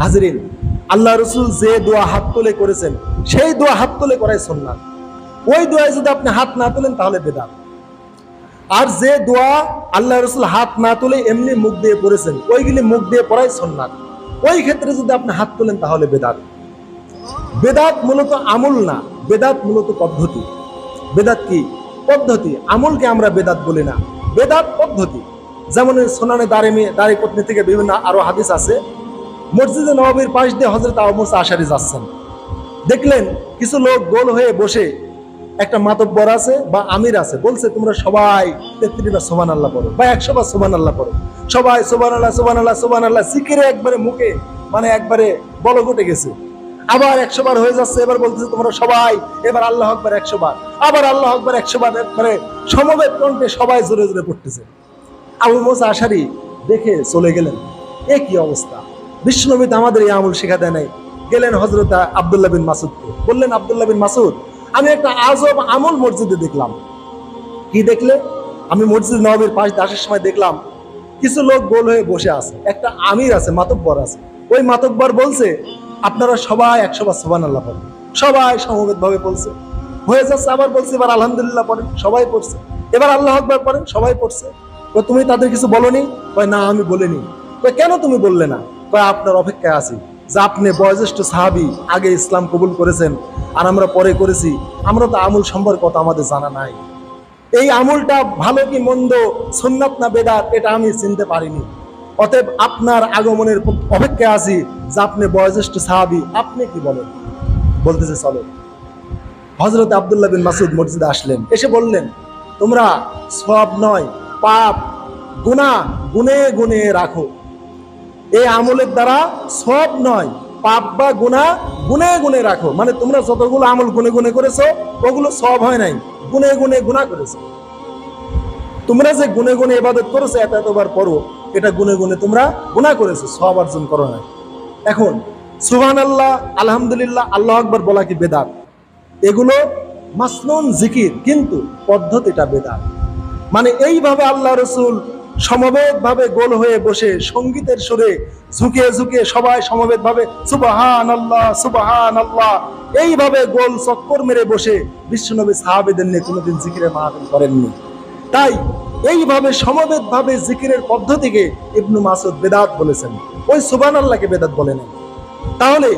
হাজরিন, আল্লাহ রসুল যে দোয়া হাত তুলে করেছেন সেই দোয়া হাত তুলে করাই সুন্নাত। ওই দোয়ায় যদি আপনি হাত না তোলেন তাহলে বেদাত। আর যে দোয়া আল্লাহ রসুল হাত না তুলে এমনি মুখ দিয়ে পড়েছেন ওইগুলি মুখ দিয়ে পড়াই সুন্নাত। ওই ক্ষেত্রে যদি আপনি হাত তোলেন তাহলে বেদাত। বেদাত মূলত আমল না, বেদাত মূলত পদ্ধতি। বেদাত কি? পদ্ধতি। আমলকে আমরা বেদাত বলি না, বেদাত পদ্ধতি। যেমন সুনানে দারিকুতনি থেকে বিভিন্ন আরো হাদিস আছে। মসজিদে নববীর পাশ দিয়ে হযরত আবু মুসা আশারী যাচ্ছেন, দেখলেন কিছু লোক গোল হয়ে বসে, একটা মাতব্বর আছে বা আমির আছে, বলছে তোমরা সবাই 33 বার সুবহানাল্লাহ পড়ো বা 100 বার সুবহানাল্লাহ পড়ো। সবাই সুবহানাল্লাহ সুবহানাল্লাহ সুবহানাল্লাহ জিকিরে একবারে মুখে মানে একবারে বলক উঠে গেছে। আবার 100 বার হয়ে যাচ্ছে, এবার বলতেছে তোমরা সবাই এবার আল্লাহ আকবার 100 বার, আবার আল্লাহ আকবার 100 বার, একবারে সমবেত কণ্ঠে সবাই জোরে জোরে পড়তেছে। আবু মুসা আশারী দেখে চলে গেলেন, এ কি অবস্থা! বিশ্বনবী তো আমাদের এই আমল শেখা দেয় নাই। গেলেন হযরত আব্দুল্লাহ বিন মাসউদকে, বললেন আব্দুল্লাহ বিন মাসউদ, আমি একটা আজব আমল মসজিদে দেখলাম। কি দেখলে? আমি মসজিদ নববীর পাশ দিয়ে আসার সময় দেখলাম কিছু লোক গোল হয়ে বসে আছে, একটা আমির আছে, মাতব্বর আছে। ওই মাতব্বর বলছে আপনারা সবাই 100 বার সুবহানাল্লাহ পড়েন। সবাই সমবেত ভাবে বলছে, হয়ে যাচ্ছে। আবার বলছে এবার আলহামদুলিল্লাহ পড়েন, সবাই পড়ছে। এবার আল্লাহু আকবার পড়েন, সবাই পড়ছে। তুমি তাদের কিছু বলনি? কয় না, আমি বলিনি। কয় কেন তুমি বললে না? কয় আপনার অপেক্ষায় আছি যে আপনি বয়োজ্যেষ্ঠ সাহাবী, আগে ইসলাম কবুল করেছেন আর আমরা পরে করেছি, আমরা তো আমল সম্পর্কে কথা আমাদের জানা নাই। এই আমলটা ভালো কি মন্দ, সুন্নাত না বেদাত, এটা আমি চিনতে পারিনি। অতএব আপনার আগমনের অপেক্ষায় আছি যে আপনি বয়োজ্যেষ্ঠ সাহাবী, আপনি কি বলেন? বলতেছে চলো। হযরত আব্দুল্লাহ বিন মাসউদ মসজিদে আসলেন, এসে বললেন তোমরা সওয়াব নয় পাপ গুনাহ গুনে গুনে রাখো। এই আমলের দ্বারা সওয়াব নয় পাপ বা গুনাহ গুনে গুনে রাখো। মানে তোমরা যতগুলো আমল গুনে গুনে করেছো ওগুলো সওয়াব হয় নাই, গুনে গুনে গুনাহ করেছো। তোমরা যে গুনে গুনে ইবাদত করেছো, এতবার পড়ো, এটা গুনে গুনে তোমরা গুনাহ করেছো, সওয়াব অর্জন করো না। এখন সুবহানাল্লাহ, আলহামদুলিল্লাহ, আল্লাহু আকবার বলা কি বেদাত? এগুলো মাসনুন জিকির, কিন্তু পদ্ধতিটা বেদাত। মানে এইভাবে আল্লাহ রাসূল সমবেত ভাবে গোল হয়ে বসে সঙ্গীতের সুরে ঝুঁকে ঝুঁকে সবাই সমবেত ভাবে সুবহানাল্লাহ সুবহানাল্লাহ এইভাবে গোল চক্কর মেরে বসে বিশ্বনবী সাহাবীদের নিয়ে কোনোদিন জিকিরের মাহফিল করেননি। তাই এইভাবে সমবেত ভাবে জিকিরের পদ্ধতিকে ইবনু মাসউদ বেদাত বলেছেন, ওই সুবহানাল্লাহকে বেদাত বলেন। তাহলে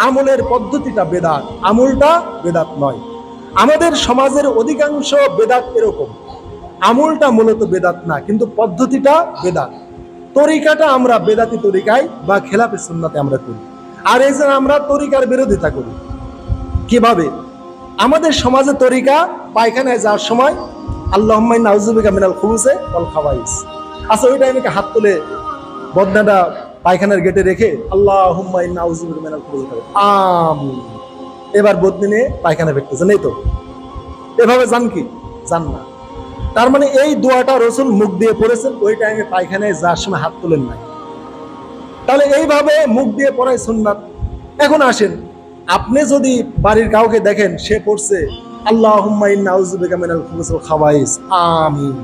আমলের পদ্ধতিটা বেদাত, আমলটা বেদাত নয়। আমাদের সমাজের অধিকাংশ বেদাত এরকম, আমলটা মূলত বেদাত না, কিন্তু পদ্ধতিটা বেদাত। তরিকাটা আমরা বেদাতি তরিকায় বা খেলাফে সুন্নাতে আমরা করি। আর এই যে আমরা তরিকার বিরোধিতা করি কিভাবে? আমাদের সমাজে তরিকা পায়খানায় যাওয়ার সময় আল্লাহুম্মা ইন্না আউযুবিকা মিনাল খুবুসি ওয়াল খাবাইস। আচ্ছা, ওই টাইমে হাত তুলে বদনাটা পায়খানার গেটে রেখে আল্লাহুম্মা ইন্না আউযুবিকা মিনাল খুবুসি আমিন, এবার বদনি নিয়ে পায়খানা ফেলতেছেন, এই তো এভাবে যান কি? যান না। তার মানে এই দোয়াটা রাসূল মুখ দিয়ে পড়েছেন, ওই টাইমে পায়খানায় যাওয়ার সময় হাত তোলেন নাই। তাহলে এইভাবে মুখ দিয়ে পড়াই সুন্নাত। এখন আসেন, আপনি যদি বাড়ির কাউকে দেখেন সে পড়ছে আল্লাহুম্মা ইন্না আউযুবিকা মিনাল খুবুসি ওয়াল খাবাইস আমিন,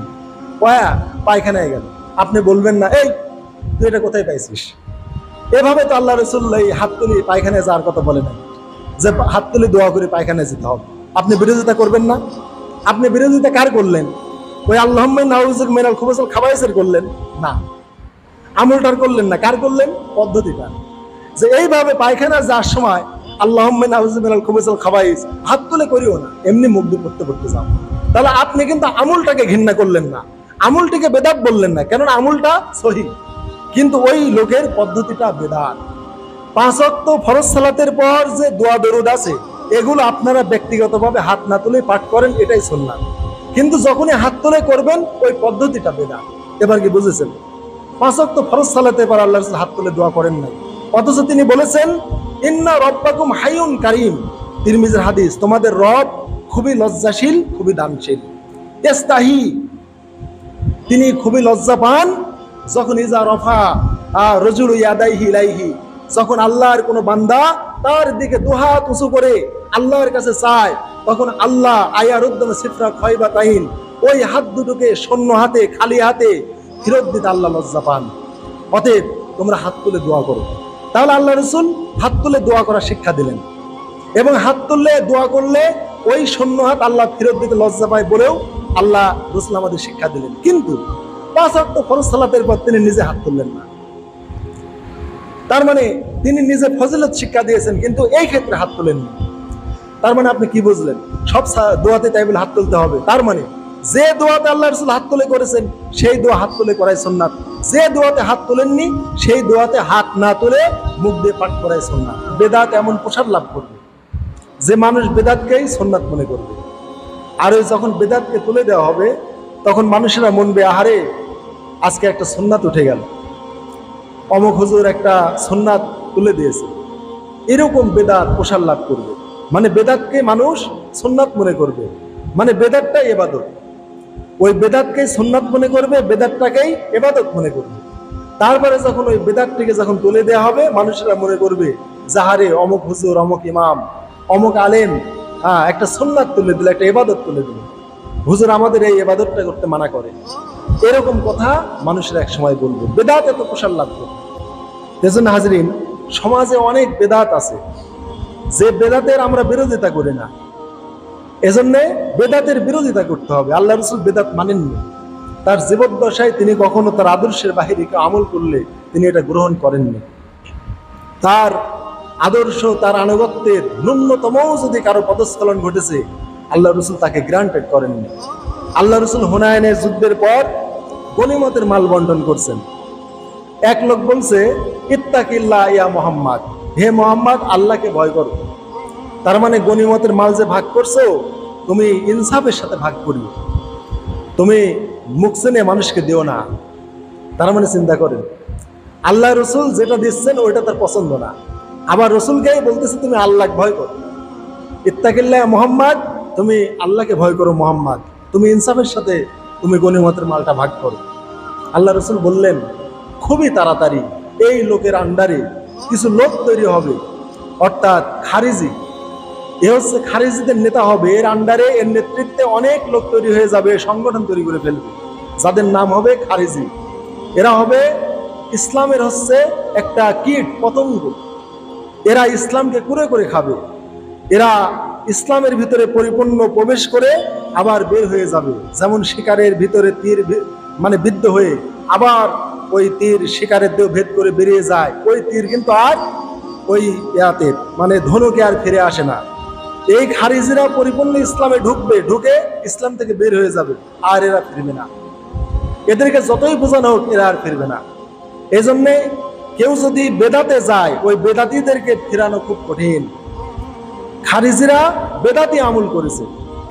পয়া পায়খানায় গেল, আপনি বলবেন না এই তুই এটা কোথায় পাইছিস? এভাবে তো আল্লাহ রাসূল এই হাত তুলি পায়খানায় যাওয়ার কথা বলে নাই, যে হাত তুলি দোয়া করে পায়খানায় যেতে হবে। আপনি বিরোধিতা করবেন না? আপনি বিরোধিতা কার করলেন? ওই আল্লাহুম্মা ইন্না আউযুবিকা মিনাল খুবুসি ওয়াল খাবাইসের করলেন না, আমলটার করলেন না। কার করলেন? পদ্ধতিটা। যে এইভাবে পায়খানা যাওয়ার সময় আল্লাহুম্মা ইন্না আউযুবিকা মিনাল খুবুসি ওয়াল খাবাইস হাত তুলে করিও না, এমনি মুখ দিয়ে পড়তে পড়তে যাও। তাহলে আপনি কিন্তু আমলটাকে ঘৃণা করলেন না, আমলটিকে বেদাত বললেন না, কেননা আমলটা সহিহ, কিন্তু ওই লোকের পদ্ধতিটা বেদাত। 5 ওয়াক্ত ফরজ সালাতের পর যে দোয়া দরুদ আছে এগুলো আপনারা ব্যক্তিগতভাবে হাত না তুলে পাঠ করেন, এটাই সুন্নাত। কিন্তু যখনই হাত তুলে করবেন ওই পদ্ধতিটা বেদাত। এবার কি বুঝেছেন? 5 ওয়াক্ত ফরজ সালাতের পর আল্লাহর রাসূল হাত তুলে দোয়া করেন নাই, অথচ তিনি বলেছেন ইন্না রাব্বাকুম হাইয়ুন কারীম, তিরমিজির হাদিস, তোমাদের রব খুবই লজ্জাশীল, খুবই দানশীল। ইস্তাহি, তিনি খুবই লজ্জা পান যখন ইজা রফা রাজুলু ইয়াদাইহি ইলাইহি, যখন আল্লাহর কোনো বান্দা তার দিকে দুহাত উঁচু করে আল্লাহর কাছে চায়, তখন আল্লাহ আয়ারুদ্দমে সিফরা খয়বাতাইন, ওই হাত দুটোকে শূন্য হাতে খালি হাতে ফেরত দিতে আল্লাহ লজ্জা পান। অতএব তোমরা হাত তুলে দোয়া করো। তাহলে আল্লাহ রসুল হাত তুলে দোয়া করার শিক্ষা দিলেন, এবং হাত তুললে দোয়া করলে ওই শূন্য হাত আল্লাহ ফেরত দিতে লজ্জা পায় বলেও আল্লাহ রসুল আমাদের শিক্ষা দিলেন। কিন্তু 5 ওয়াক্ত ফরজ সালাতের পর তিনি নিজে হাত তুললেন না। তার মানে তিনি নিজে ফজিলত শিক্ষা দিয়েছেন, কিন্তু এই ক্ষেত্রে হাত তোলেননি। তার মানে আপনি কি বুঝলেন? সব দোয়াতে তাই বলে হাত তুলতে হবে? তার মানে যে দোয়াতে আল্লাহ রসুল হাত তুলে করেছেন সেই দোয়া হাত তুলে করাই সুন্নাত, যে দোয়াতে হাত তোলেননি সেই দোয়াতে হাত না তুলে মুখ দিয়ে পাঠ করাই সুন্নাত। বেদাত এমন প্রসার লাভ করবে যে মানুষ বেদাতকেই সুন্নাত মনে করবে। আর ওই যখন বেদাতকে তুলে দেওয়া হবে তখন মানুষেরা মনবে, আহারে আজকে একটা সুন্নাত উঠে গেল, অমুক হুজুর একটা সুন্নাত তুলে দিয়েছে। এরকম বেদাত প্রসার লাভ করবে, মানে বেদাতকে মানুষ সুন্নাত মনে করবে, মানে বেদাতটাই ইবাদত। ওই বেদাতকেই সুন্নাত মনে করবে, বেদাতটাকেই ইবাদত মনে করবে। তারপরে যখন ওই বেদাতটিকে যখন তুলে দেওয়া হবে মানুষেরা মনে করবে, যাহারে অমুক হুজুর, অমুক ইমাম, অমুক আলেম একটা সুন্নাত তুলে দিল, একটা ইবাদত তুলে দিল, হুজুর আমাদের এই ইবাদতটা করতে মানা করে। এরকম কথা মানুষেরা এক সময় বলবে, বেদাত এত প্রসার লাভ করবে। এজন্য হাজরিন, সমাজে অনেক বেদাত আছে যে বেদাতের আমরা বিরোধিতা করি না। এজন্য বেদাতের বিরোধিতা করতে হবে। আল্লাহ রসুল বেদাত মানেননি, তার জীবদ্দশায় তিনি কখনো তার আদর্শের বাহিরে আমল করলে তিনি এটা গ্রহণ করেননি। তার আদর্শ, তার আনুগত্যের ন্যূনতম যদি কারো পদস্খলন ঘটেছে আল্লাহ রসুল তাকে গ্রান্টেড করেননি। আল্লাহ রসুল হুনায়নের যুদ্ধের পর গনিমতের মাল বন্টন করছেন। এক লোক বলছে, ইত্তাকিল্লাহ ইয়া মুহাম্মদ, হে মুহাম্মদ আল্লাহকে ভয় করো। তার মানে গনিমতের মাল যে ভাগ করছো তুমি ইনসাফের সাথে ভাগ করিও, তুমি মুখ চেনে মানুষকে দিও না। তার মানে চিন্তা করেন, আল্লাহ রসুল যেটা দিচ্ছেন ওইটা তার পছন্দ না, আবার রসুলকেই বলতেছে তুমি আল্লাহকে ভয় করো। ইত্তাকিল্লাহ মুহাম্মদ, তুমি আল্লাহকে ভয় করো মুহাম্মদ, তুমি ইনসাফের সাথে তুমি গনিমতের মালটা ভাগ করো। আল্লাহ রসুল বললেন, খুবই তাড়াতাড়ি এই লোকের আন্ডারে কিছু লোক তৈরি হবে, অর্থাৎ খারিজি। এ হচ্ছে খারিজিদের নেতা হবে, এর আন্ডারে, এর নেতৃত্বে অনেক লোক তৈরি হয়ে যাবে, সংগঠন তৈরি করে ফেলবে, যাদের নাম হবে খারিজি। এরা হবে ইসলামের হচ্ছে একটা কীট পতঙ্গ, এরা ইসলামকে কুরে করে খাবে। এরা ইসলামের ভিতরে পরিপূর্ণ প্রবেশ করে আবার বের হয়ে যাবে, যেমন শিকারের ভিতরে তীর মানে বিদ্ধ হয়ে আবার ওই তীর শিকারের দেহ ভেদ করে বেরিয়ে যায়, ওই তীর কিন্তু আর ওই ইয়াতে মানে ধনুকে আর ফিরে আসে না। এই খারিজিরা পরিপূর্ণ ইসলামে ঢুকবে, ঢুকে ইসলাম থেকে বের হয়ে যাবে, আর এরা ফিরবে না। এদেরকে যতই বোঝানো হোক এরা আর ফিরবে না। এই জন্যে কেউ যদি বেদাতে যায় ওই বেদাতিদেরকে ফিরানো খুব কঠিন। খারিজিরা বেদাতি আমল করেছে,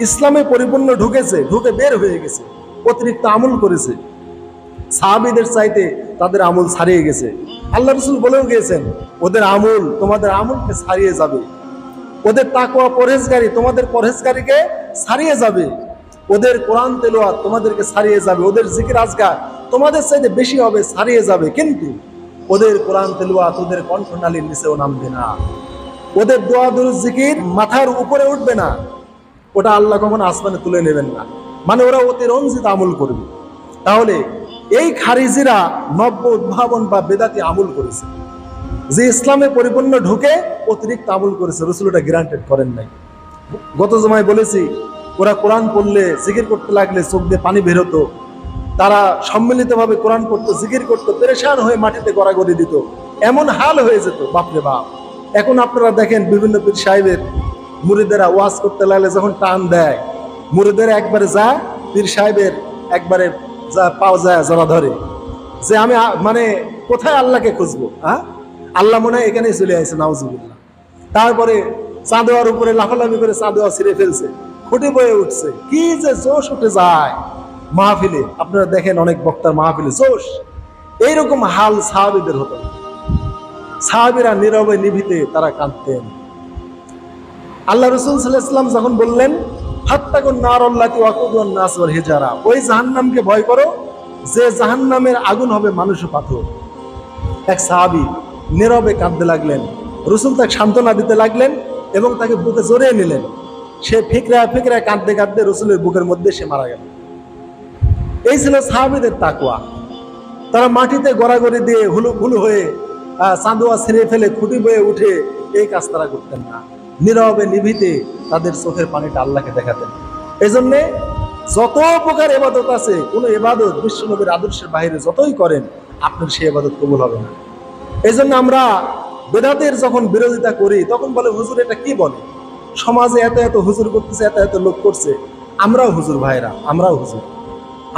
ইসলামে পরিপূর্ণ ঢুকেছে, ঢুকে বের হয়ে গেছে, অতিরিক্ত আমল করেছে, সাহাবীদের চাইতে তাদের আমল ছাড়িয়ে গেছে। আল্লাহ রসুল বলেও গিয়েছেন, ওদের আমল তোমাদের আমলকে ছাড়িয়ে যাবে, ওদের তাকওয়া পরহেজগারি তোমাদের পরহেজগারিকে ছাড়িয়ে যাবে, ওদের কোরআন তেলাওয়াত তোমাদেরকে ছাড়িয়ে যাবে, ওদের জিকির আজকার তোমাদের চাইতে বেশি হবে, ছাড়িয়ে যাবে। কিন্তু ওদের কোরআন তেলাওয়াত ওদের কণ্ঠনালীর নিচেও নামবে না, ওদের দোয়া দুরূদ জিকির মাথার উপরে উঠবে না, ওটা আল্লাহ কখনো আসমানে তুলে নেবেন না। মানে ওরা অতিরঞ্জিত আমল করবে। তাহলে এই খারিজিরা নব্য উদ্ভাবন বা বেদাতি আমল করেছে, যে ইসলামে পরিপূর্ণ ঢুকে অতিরিক্ত আমল করেছে, রাসূল এটা গ্রান্টেড করেন নাই। গত জমায় বলেছি, ওরা কোরআন পড়লে জিকির করতে লাগলে চোখ দিয়ে পানি বের হতো, তারা সম্মিলিতভাবে কোরআন পড়তো, জিকির করতো, পেরেশান হয়ে মাটিতে গড়াগড়ি দিত, এমন হাল হয়ে যেত, বাপরে বাপ। এখন আপনারা দেখেন বিভিন্ন পীর সাহেবের মুরিদেরা ওয়াজ করতে লাগলে যখন টান দেয়, মুরিদেরা একবারে যায় পীর সাহেবের একবারে যা পাওয়া যায় জড়া ধরে, যে আমি মানে কোথায় আল্লাহকে খুঁজবো, আল্লাহ মনে হয় এখানেই চলে আসছে, নাউজুবিল্লাহ। তারপরে চাঁদোয়ার উপরে লাফালাফি করে চাঁদোয়া ছিঁড়ে ফেলছে, খুঁটি বয়ে উঠছে, কি যে জোশ উঠে যায় মাহফিলে। আপনারা দেখেন অনেক বক্তার মাহফিলে জোশ। এইরকম হাল সাহাবীদের হতো। সাহাবীরা নীরবে নিভিতে তারা কাঁদতেন। আল্লাহ রাসূল সাল্লাল্লাহু আলাইহি ওয়াসাল্লাম যখন বললেন, ফাত্তাকুন নারাল্লাতী ওয়াকুদুন নাস ওয়াল হিজারা, ওই জাহান্নামকে ভয় করো যে জাহান্নামের আগুন হবে মানুষ ও পাথর। এক সাহাবী নীরবে কাঁদতে লাগলেন, রাসূল তাকে সান্ত্বনা দিতে লাগলেন এবং তাকে বুকে জড়িয়ে নিলেন। সে ফিকরায় ফিকরায় কাঁদতে কাঁদতে রাসূলের বুকের মধ্যে সে মারা গেল। এই ছিল সাহাবীদের তাকওয়া। তারা মাটিতে গড়াগড়ি দিয়ে হুলু হুলু হয়ে চাঁদোয়া ছিঁড়ে ফেলে খুঁটি বয়ে উঠে এই কাজ তারা করতেন না। নীরবে নিভৃতে তাদের চোখের পানিটা আল্লাহকে দেখাতেন। এই জন্যে যত প্রকার ইবাদত আছে, কোনো ইবাদত বিশ্বনবীর আদর্শের বাইরে যতই করেন আপনার সেই ইবাদত কবুল হবে না। এই জন্য আমরা বেদাতের যখন বিরোধিতা করি তখন বলে হুজুর এটা কি বলে, সমাজে এত এত হুজুর করতেছে, এত এত লোক করছে, আমরাও হুজুর ভাইরা, আমরাও হুজুর,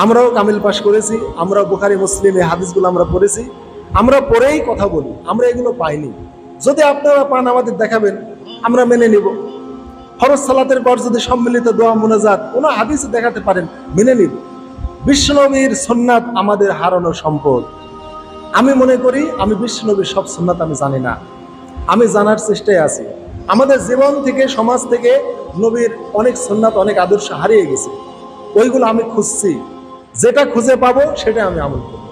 আমরাও কামিল পাশ করেছি, আমরাও বুখারী মুসলিম এই হাদিসগুলো আমরা পড়েছি, আমরা পড়েই কথা বলি, আমরা এগুলো পাইনি। যদি আপনারা পান আমাদের দেখাবেন, আমরা মেনে নিব। ফরজ সালাতের পর যদি সম্মিলিত দোয়া মুনাজাত কোনো হাদিসে দেখাতে পারেন, মেনে নিব। বিশ্বনবীর সুন্নাত আমাদের হারানো সম্পদ। আমি মনে করি আমি বিশ্বনবীর সব সুন্নাত আমি জানি না, আমি জানার চেষ্টায় আছি। আমাদের জীবন থেকে, সমাজ থেকে নবীর অনেক সুন্নাত, অনেক আদর্শ হারিয়ে গেছে, ওইগুলো আমি খুঁজছি, যেটা খুঁজে পাবো সেটা আমি আমল করব।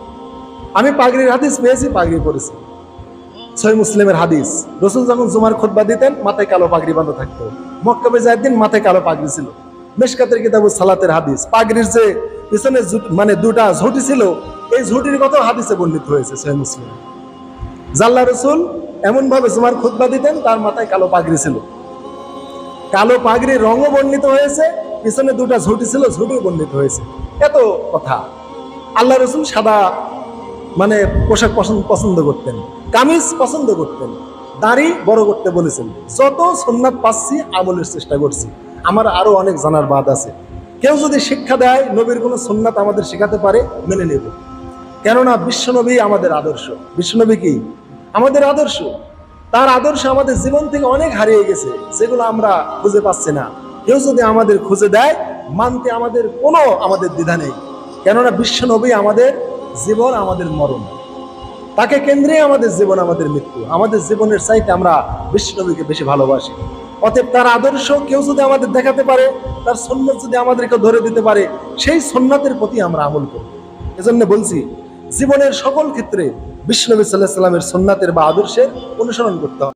আমি পাগড়ির হাদিস পেয়েছি, পাগড়ি পরেছি। সহিহ মুসলিমের হাদিস, রাসূল যখন জুমার খুতবা দিতেন মাথায় কালো পাগড়ি বাঁধা থাকতো। মক্কা বিজয়ের দিন মাথায় কালো পাগড়ি ছিল। মিশকাতের কিতাবুস সালাতের হাদিস, পাগড়ির যে পিছনে মানে দুটা ঝুঁটি ছিল, এই ঝুঁটির কথা হাদিসে বর্ণিত হয়েছে সহিহ মুসলিমে। আল্লাহর রাসূল এমন ভাবে জুমার খুতবা দিতেন, তার মাথায় কালো পাগড়ি ছিল। কালো পাগড়ির রঙও বর্ণিত হয়েছে, পিছনে দুটা ঝুঁটি ছিল, ঝুঁটিও বর্ণিত হয়েছে। এত কথা। আল্লাহ রাসূল সাদা মানে পোশাক পছন্দ করতেন, কামিজ পছন্দ করতেন, দাড়ি বড় করতে বলেছেন। যত সুন্নাত পাচ্ছি আমলের চেষ্টা করছি, আমার আরো অনেক জানার বাদ আছে। কেউ যদি শিক্ষা দেয়, নবীর কোনো সুন্নাত আমাদের শেখাতে পারে, মেনে নেব। কেননা বিশ্বনবী আমাদের আদর্শ। বিশ্বনবী কি আমাদের আদর্শ? তার আদর্শ আমাদের জীবন থেকে অনেক হারিয়ে গেছে, যেগুলো আমরা খুঁজে পাচ্ছি না। কেউ যদি আমাদের খুঁজে দেয়, মানতে আমাদের দ্বিধা নেই। কেননা বিশ্বনবী আমাদের জীবন, আমাদের মরণ, তাকে কেন্দ্রে আমাদের জীবন, আমাদের মৃত্যু। আমাদের জীবনের চাইতে আমরা বিশ্বনবীকে বেশি ভালোবাসি। অতএব তার আদর্শ কেউ যদি আমাদের দেখাতে পারে, তার সুন্নাত যদি আমাদেরকে ধরে দিতে পারে, সেই সুন্নাতের প্রতি আমরা আমল করব। এজন্য বলছি, জীবনের সকল ক্ষেত্রে বিশ্বনবী সাল্লাল্লাহু আলাইহি ওয়াসাল্লামের সুন্নাতের বা আদর্শের অনুসরণ করতে হবে।